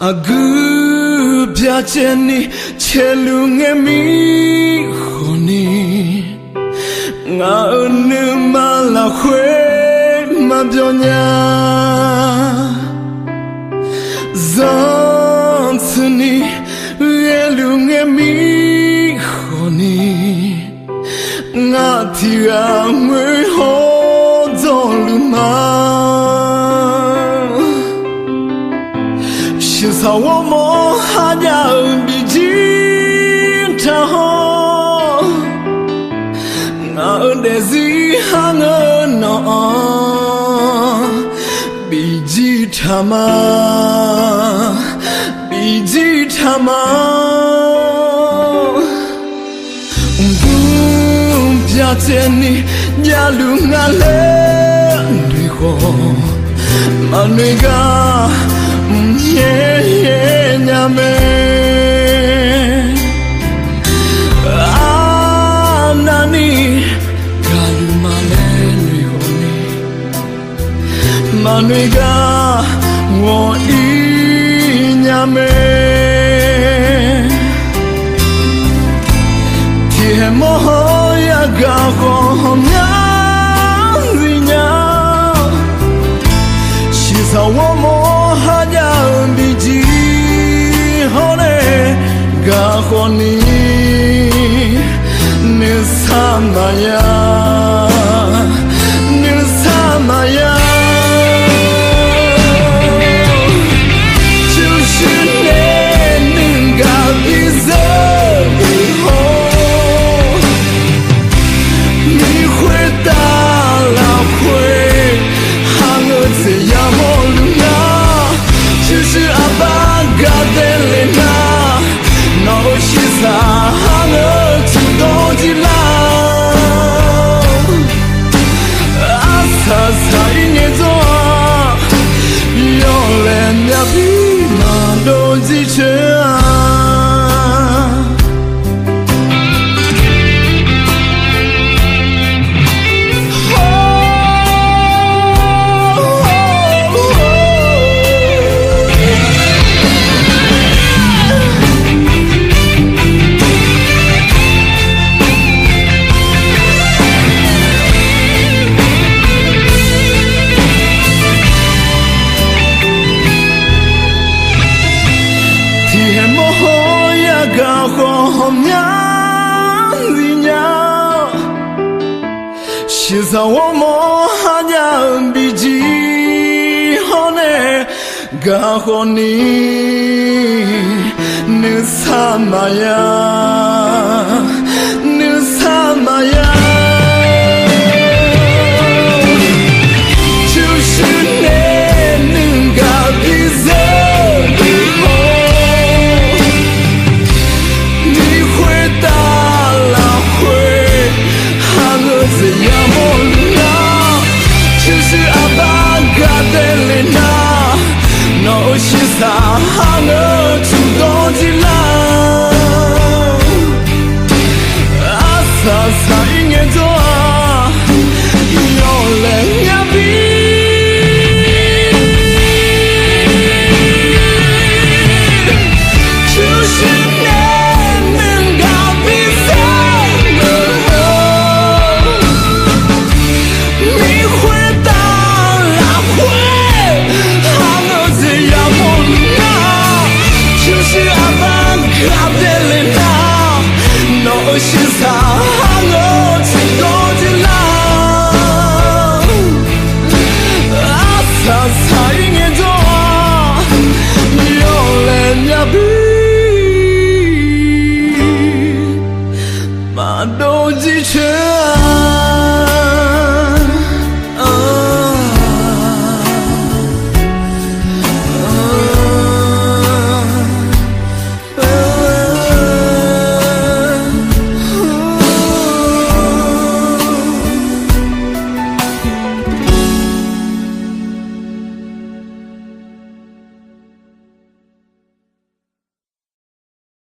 Aku biasa ni celunge mi khoni ngao nu malah kue mabionya zon seni celunge mi khoni ngati amwe ho zoluma是草我莫哈呀比金他好，我的是哈我孬，比金他妈，比金他妈，不别见你呀路俺来对过，嘛那个。Nyame Anani Galu maleni honi Manuiga Wo inyame Tie moho ya gaho Nyanzinya Shisa wo mo Biji hone gahoni nisamaya nisamaya就是你该比谁好，你会打了会，还我这样么路啊？就是阿爸嘎的嘞那，那我是啥哈我主动的啦，阿萨萨一年多，有了那比马都几圈啊。是在我莫哈呀比起好呢，噶好你你啥嘛呀，你啥嘛呀？